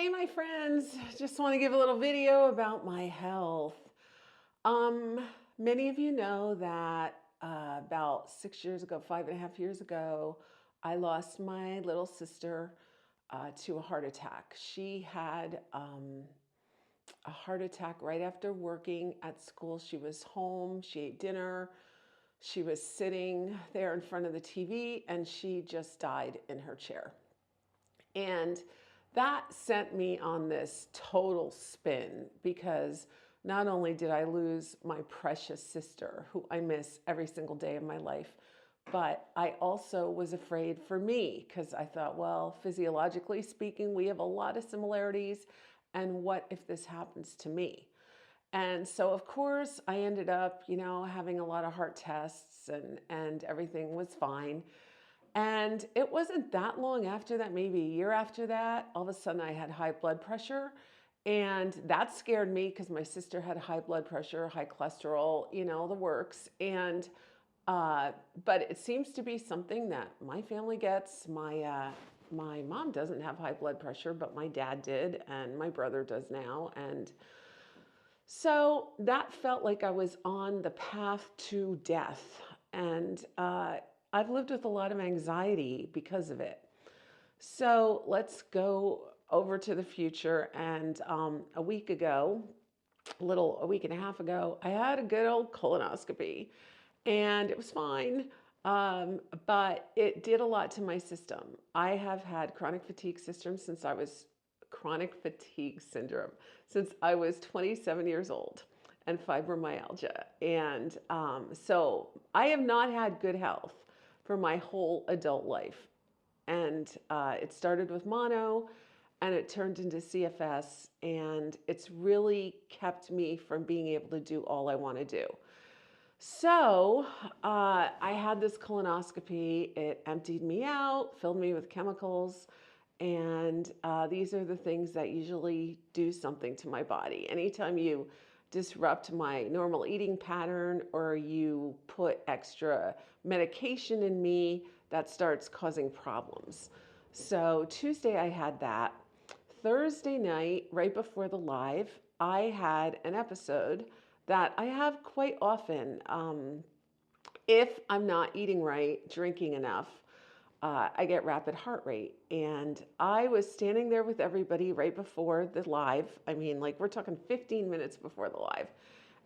Hey, my friends, just want to give a little video about my health. Um, Many of you know that about 6 years ago, 5.5 years ago, I lost my little sister to a heart attack. She had a heart attack right after working at school. She was home, she ate dinner, she was sitting there in front of the TV, and she just died in her chair. And that sent me on this total spin because not only did I lose my precious sister, who I miss every single day of my life, but I also was afraid for me because I thought, well, physiologically speaking, we have a lot of similarities. And what if this happens to me? And so, of course, I ended up, having a lot of heart tests and everything was fine. And it wasn't that long after that, maybe a year after that, all of a sudden I had high blood pressure. And that scared me because my sister had high blood pressure, high cholesterol, the works. Uh, but it seems to be something that my family gets. My mom doesn't have high blood pressure, but my dad did, and my brother does now. And so that felt like I was on the path to death. And I've lived with a lot of anxiety because of it. So let's go over to the future. And a week ago, a week and a half ago, I had a good old colonoscopy and it was fine. But it did a lot to my system. I have had chronic fatigue syndrome since I was 27 years old and fibromyalgia. And so I have not had good health for my whole adult life. And it started with mono and it turned into CFS. And it's really kept me from being able to do all I want to do. So I had this colonoscopy. It emptied me out, filled me with chemicals. And these are the things that usually do something to my body. Anytime you disrupt my normal eating pattern or you put extra medication in me, that starts causing problems. So Tuesday I had that. Thursday night, right before the live, I had an episode that I have quite often. If I'm not eating right, drinking enough, I get rapid heart rate. And I was standing there with everybody right before the live. I mean, like we're talking 15 minutes before the live.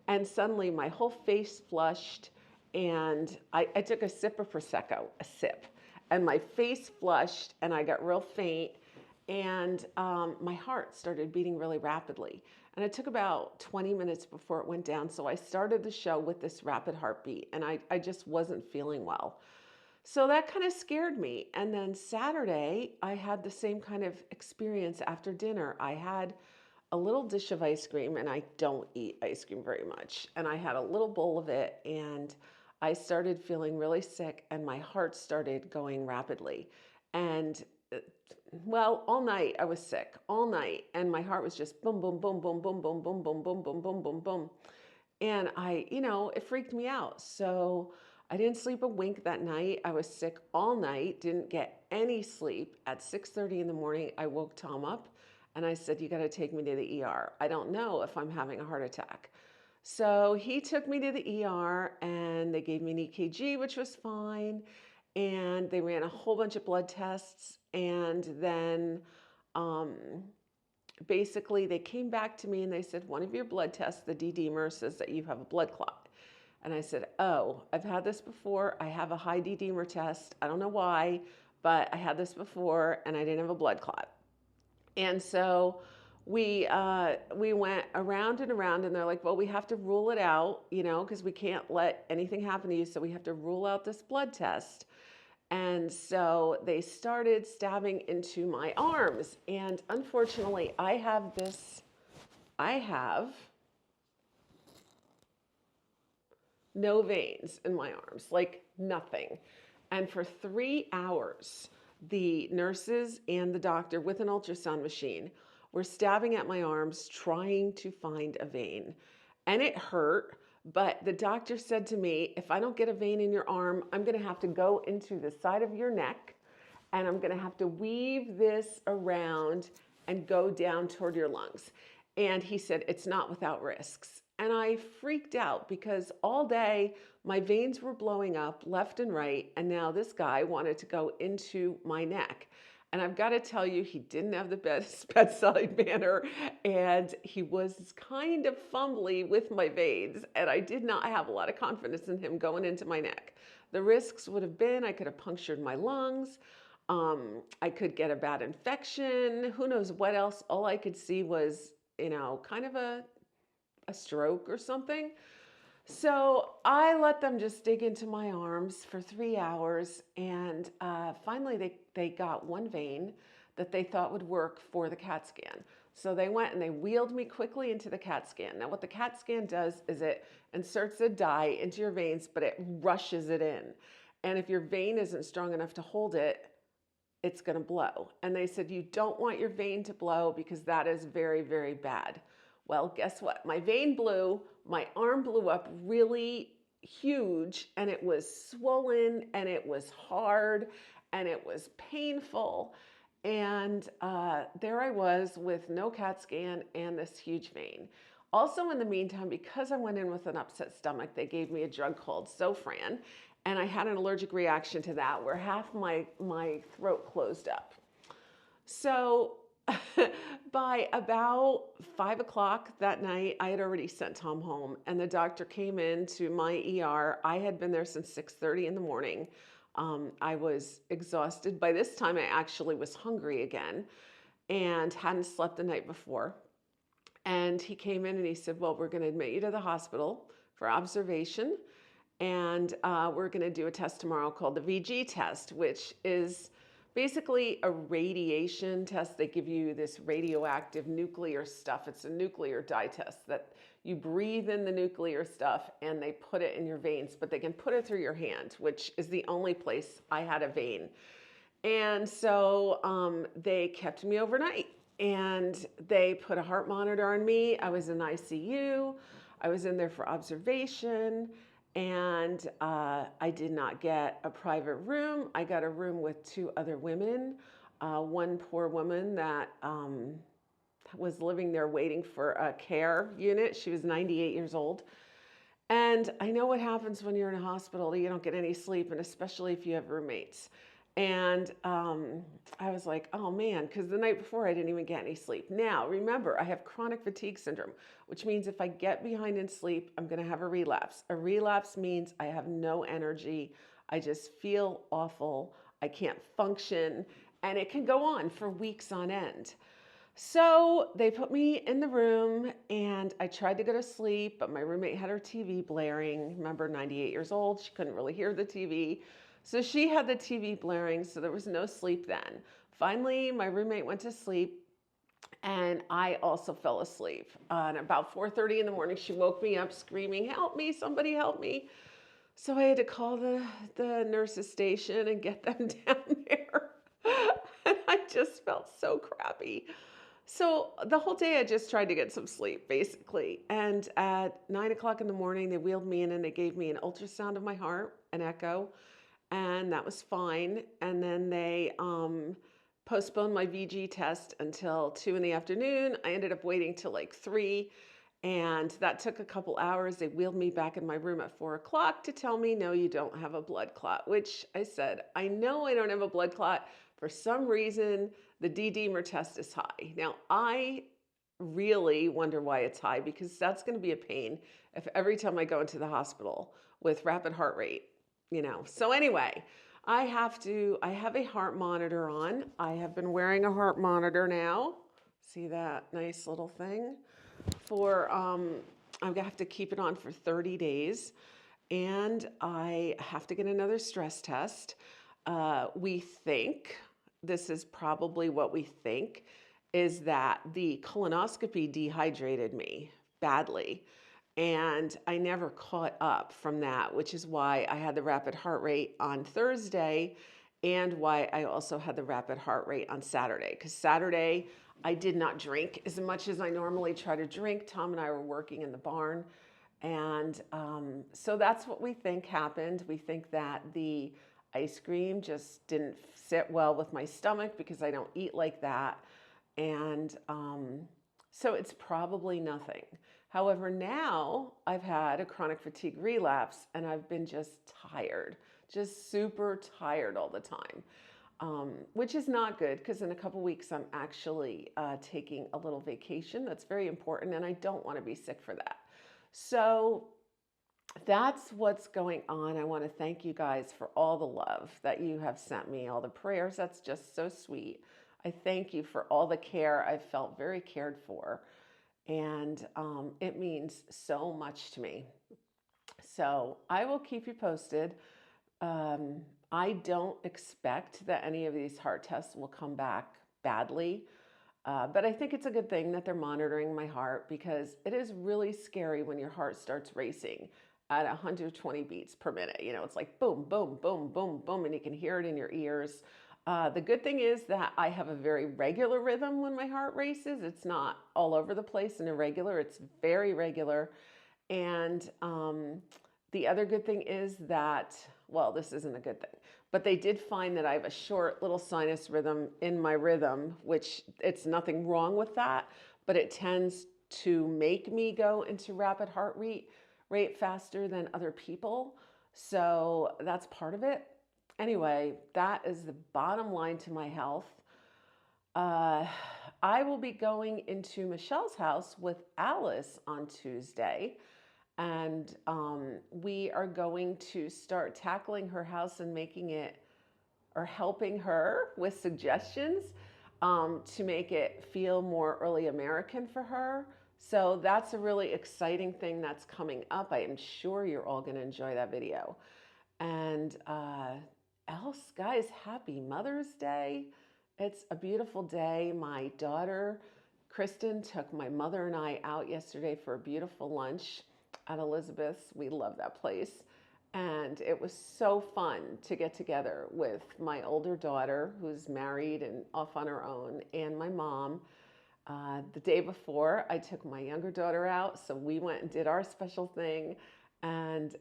And suddenly my whole face flushed and I took a sip of Prosecco, a sip, and my face flushed and I got real faint and my heart started beating really rapidly. And it took about 20 minutes before it went down. So I started the show with this rapid heartbeat and I just wasn't feeling well. So that kind of scared me. And then Saturday, I had the same kind of experience after dinner. I had a little dish of ice cream, and I don't eat ice cream very much. And I had a little bowl of it, and I started feeling really sick, and my heart started going rapidly. And well, all night I was sick, all night, and my heart was just boom, boom, boom, boom, boom, boom, boom, boom, boom, boom, boom, boom, boom. And it freaked me out. So I didn't sleep a wink that night. I was sick all night, didn't get any sleep. At 6:30 in the morning, I woke Tom up and I said, "You got to take me to the ER. I don't know if I'm having a heart attack." So he took me to the ER and they gave me an EKG, which was fine. And they ran a whole bunch of blood tests. And then um, basically they came back to me and they said, one of your blood tests, the D-dimer, says that you have a blood clot. And I said, oh, I've had this before. I have a high D-dimer test. I don't know why, but I had this before and I didn't have a blood clot. And so we went around and around and they're like, well, we have to rule it out, because we can't let anything happen to you. So we have to rule out this blood test. And so they started stabbing into my arms. And unfortunately, I have no veins in my arms, like nothing. And for 3 hours, the nurses and the doctor with an ultrasound machine were stabbing at my arms, trying to find a vein. And it hurt. But the doctor said to me, if I don't get a vein in your arm, I'm going to have to go into the side of your neck and I'm going to have to weave this around and go down toward your lungs. And he said, it's not without risks. And I freaked out because all day my veins were blowing up left and right. And now this guy wanted to go into my neck. And I've got to tell you, he didn't have the best bedside manner, and he was kind of fumbly with my veins, and I did not have a lot of confidence in him going into my neck. The risks would have been I could have punctured my lungs, I could get a bad infection, who knows what else. All I could see was, kind of a stroke or something. So I let them just dig into my arms for 3 hours, and finally they got one vein that they thought would work for the CAT scan. So they went and they wheeled me quickly into the CAT scan. Now what the CAT scan does is it inserts a dye into your veins, but it rushes it in. And if your vein isn't strong enough to hold it, it's going to blow. And they said, you don't want your vein to blow because that is very, very bad. Well, guess what? My vein blew, my arm blew up really huge, and it was swollen, and it was hard, and it was painful. And there I was with no CAT scan and this huge vein. Also, in the meantime, because I went in with an upset stomach, they gave me a drug called Zofran, and I had an allergic reaction to that where half my throat closed up. So by about 5 o'clock that night, I had already sent Tom home, and the doctor came in to my ER. I had been there since 6:30 in the morning. I was exhausted. By this time, I actually was hungry again and hadn't slept the night before. And he came in and he said, well, we're going to admit you to the hospital for observation, and we're going to do a test tomorrow called the VG test, which is basically a radiation test. They give you this radioactive nuclear stuff. It's a nuclear dye test that you breathe in the nuclear stuff and they put it in your veins, but they can put it through your hand, which is the only place I had a vein. And so they kept me overnight, and they put a heart monitor on me. I was in ICU. I was in there for observation. And I did not get a private room. I got a room with 2 other women. One poor woman that was living there waiting for a care unit. She was 98 years old. And I know what happens when you're in a hospital. You don't get any sleep, and especially if you have roommates. And I was like, oh man, because the night before I didn't even get any sleep. Now, remember, I have chronic fatigue syndrome, which means if I get behind in sleep, I'm going to have a relapse. A relapse means I have no energy. I just feel awful. I can't function, and it can go on for weeks on end. So they put me in the room, and I tried to go to sleep, but my roommate had her TV blaring. Remember, 98 years old, she couldn't really hear the TV. So she had the TV blaring, so there was no sleep then. Finally, my roommate went to sleep, and I also fell asleep. And about 4:30 in the morning, she woke me up screaming, help me, somebody help me. So I had to call the nurse's station and get them down there. And I just felt so crappy. So the whole day I just tried to get some sleep, basically. And at 9 o'clock in the morning, they wheeled me in and they gave me an ultrasound of my heart, an echo, and that was fine. And then they postponed my VG test until 2 in the afternoon. I ended up waiting till like 3, and that took a couple hours. They wheeled me back in my room at 4 o'clock to tell me, no, you don't have a blood clot, which I said, I know I don't have a blood clot. For some reason, the D-dimer test is high. Now, I really wonder why it's high, because that's going to be a pain if every time I go into the hospital with rapid heart rate. So anyway, I have a heart monitor on. I have been wearing a heart monitor now. See that nice little thing? I'm gonna have to keep it on for 30 days. And I have to get another stress test. We think, this is probably what we think, is that the colonoscopy dehydrated me badly. And I never caught up from that, which is why I had the rapid heart rate on Thursday, and why I also had the rapid heart rate on Saturday. Because Saturday, I did not drink as much as I normally try to drink. Tom and I were working in the barn. And so that's what we think happened. We think that the ice cream just didn't sit well with my stomach because I don't eat like that. And so it's probably nothing. However, now I've had a chronic fatigue relapse and I've been just tired, just super tired all the time, which is not good because in a couple weeks I'm actually taking a little vacation. That's very important, and I don't want to be sick for that. So that's what's going on. I want to thank you guys for all the love that you have sent me, all the prayers. That's just so sweet. I thank you for all the care. I've felt very cared for, and it means so much to me. So I will keep you posted. Um, I don't expect that any of these heart tests will come back badly. But I think it's a good thing that they're monitoring my heart because it is really scary when your heart starts racing at 120 beats per minute. You know, it's like boom, boom, boom, boom, boom, and you can hear it in your ears. The good thing is that I have a very regular rhythm when my heart races. It's not all over the place and irregular, it's very regular. And the other good thing is that, well, this isn't a good thing, but they did find that I have a short little sinus rhythm in my rhythm, which it's nothing wrong with that, but it tends to make me go into rapid heart rate faster than other people. So that's part of it. Anyway, that is the bottom line to my health. Uh, I will be going into Michelle's house with Alice on Tuesday, and we are going to start tackling her house and making it or helping her with suggestions to make it feel more early American for her. So that's a really exciting thing that's coming up. I am sure you're all going to enjoy that video. And else, guys, happy Mother's Day. It's a beautiful day. My daughter, Kristen, took my mother and I out yesterday for a beautiful lunch at Elizabeth's. We love that place. And it was so fun to get together with my older daughter, who's married and off on her own, and my mom. The day before, I took my younger daughter out, so we went and did our special thing. And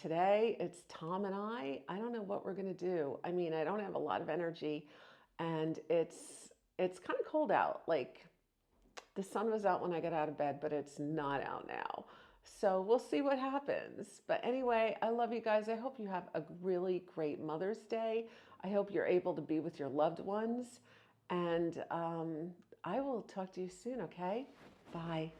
today it's Tom and I. I don't know what we're gonna do. I mean, I don't have a lot of energy, and it's kind of cold out. Like the sun was out when I got out of bed, but it's not out now. So we'll see what happens. But anyway, I love you guys. I hope you have a really great Mother's Day. I hope you're able to be with your loved ones. And I will talk to you soon, okay? Bye.